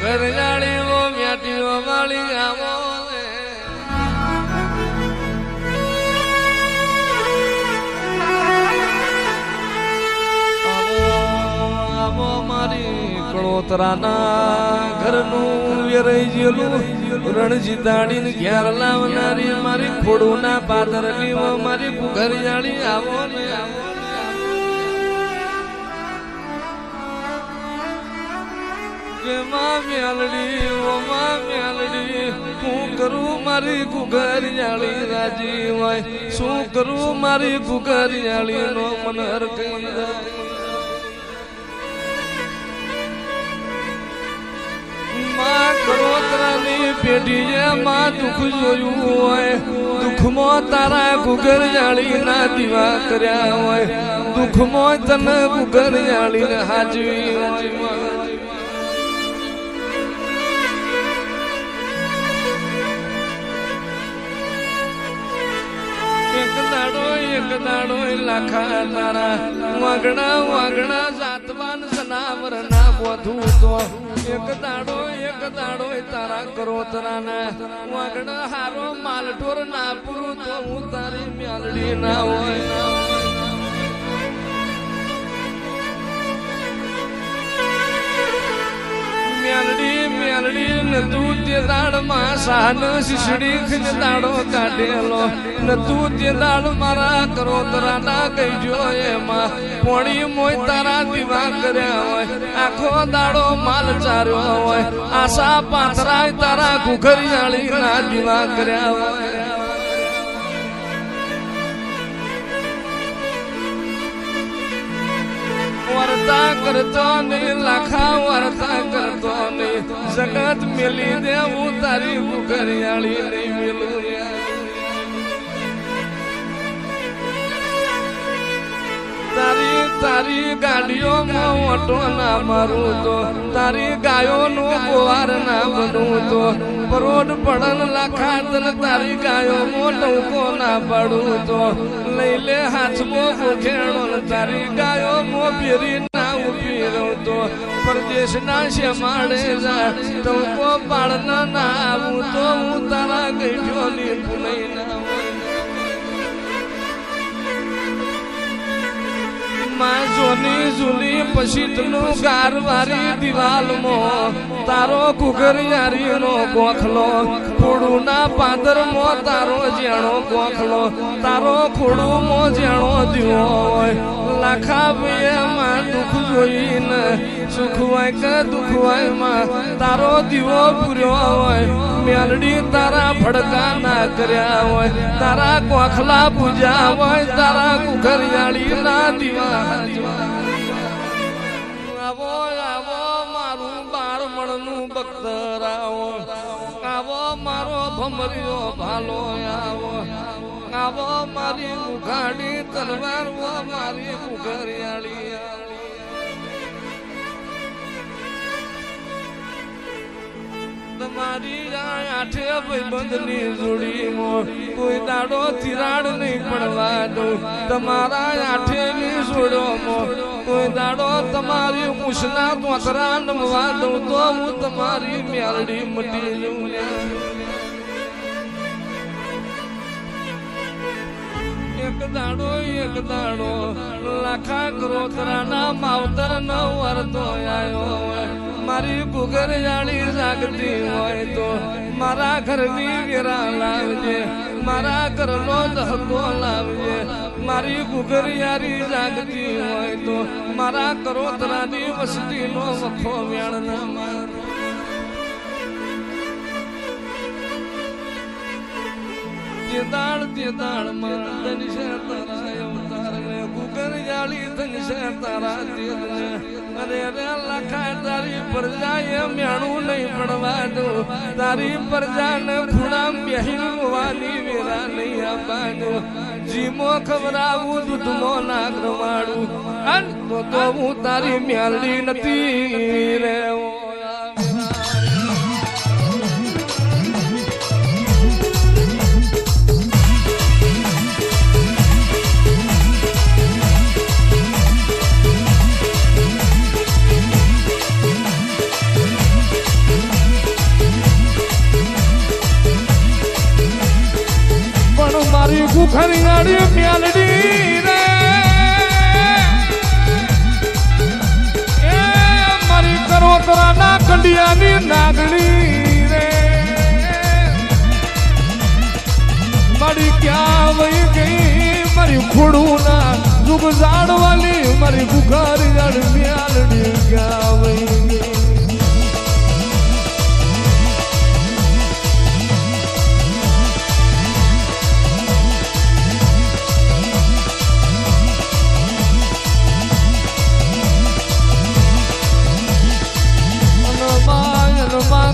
ઘર જાળી વો મ્યાટીઓ વાળી આવો કળોતરાના ઘરનું વેરાઈ જેલું રણજીતાડીને ઘેર લાવનારી મારી ખોડુના પાદરની મારી ઘરિયાળી આવો ને મેલડી હું કરું મારી ઘરિયાળી રાજી હોય શું કરું મારી ઘરિયાળી નો મનર કઈ કરોતરાની પેઢીએ માં દુઃખ જોયું હોય દુઃખમાં તારા ઘુઘરિયાળી ના દીવા કર્યા હોય દુઃખમાં તને ઘુઘરિયાળી ને હાજવી હોય એક દાડો લાખા તારા વાગણા જાતવાન સનાવર ના બોધું તો એક દાડો તારા કરોતરાના વાગણા હારો માલઢોર ના પૂરું તો હું તારી મ્યાલડી ના હોય મ્યાલડી ને તું તે દાડમાં સાન શીશડી ખીન દાડો કાઢેલો ને તું તે દાડ મારા કરોતરાના કહીજો એમાં પોણી મોય તારા દીવા કર્યા હોય આખો દાડો માલ ચાર્યો હોય આશા પાથરાય તારા ઘુઘરિયાળી ના દીવા કર્યા હોય વર્તા કરતો નહીં લાખા વર્તા કરતો નહીં જગત મેલી દેવું તારી ઘુઘરિયાળી નહીં મેલું તારી ગાડીઓમાં ઓટો ના મારું તો તારી ગાયોનું ગોવાર ના બનવું તો પરોડ પડન લાખા તન તારી ગાયોમાં ટોકો ના પડું તો લઈ લે હાથમાં ગોખેણો તારી ગાયોમાં ફેરી ના ઉભી રહું તો પરદેશના શેમાડે જા ટોકો પાડના ના આવું તો હું તારા ગઈઠોની પુનઈ ના જોની જૂની પછીતનું ગારવારી દિવાલમાં તારો ઘુઘરિયાળી નો ગોખલો ખોડુના પાદરમાં તારો જેણો ગોખલો તારો ખોડુમાં જેણો દીવો હોય લાખા ભાઈમાં દુઃખ જોઈને સુખ હોય કે દુઃખ હોય માં તારો દીવો પૂર્યો હોય મેલડી તારા ભડકા ના કર્યા હોય તારા ગોખલા પૂજા હોય તારા ઘુઘરિયાળી ના દીવા આવો મારું બાળમણનું બખ્તર આવો મારો ભમરીઓ ભાલો આવો મારી ઉઘાડી તલવાર મારી ઘુઘરિયાળી તમારી આઠે ભાઈબંધની જોડીમાં કોઈ દાડો તિરાડ નહીં પડવા દઉં તમારા આઠેની જોડોમાં કોઈ દાડો તમારી મૂછના તોતરા નમવા દઉં તો હું તમારી મ્યાલડી મટી જઉં એક દાડો લાખા કરોતરાના માવતર ન વરતો આવ્યો મારી ઘુઘરિયાળી જાગતી હોય તો મારા ઘરની વેરા લાવજે મારા ઘરનો દહકો લાવજે મારી ઘુઘરિયાળી જાગતી હોય તો મારા કરોતરાની વસ્તીનો વખો વ્યાણ ના તે દાળ માં ધનશે તારા અવતાર ને ઘુઘરિયાળી ધનશે તારા તેલ ને અરે લાખા તારી પ્રજા એ મેણું નહીં પડવા દઉં તારી પ્રજાને ખૂણામ બેહીન હોવાની વેરા નહીં આપવાનું જીમો ખવડાવું દૂધમો ના રમાડું તો હું તારી મ્યાલડી નથી રે કુખરિયાળી મેલડી રે એ મારી કરોતરાના કંડિયાની નાગણી રે મારી ક્યાં વહી ગઈ મારી ખોડું ના જુગ જાડવાલી મારી કુખરિયાળી મેલડી ક્યાં વહી ગઈ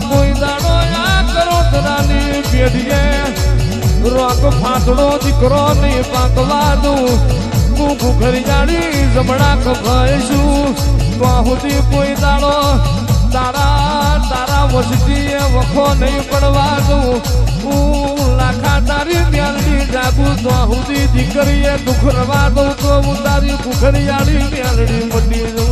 કોઈ દાડો આ કરોતરાની પેઢીએ રોક ફાટડો દીકરો નહીં પાકવા દઉં હું કુખરિયાળી જમણા ખભાઈશું તો સુધી કોઈ દાડો તારા વસતીએ વખો નહીં પડવા દઉં હું લાખા તારી મેલડી જાગું તો સુધી દીકરીએ દુઃખ રવા દઉં તો હું તારી કુખરિયાળી મેલડી મટી દઉં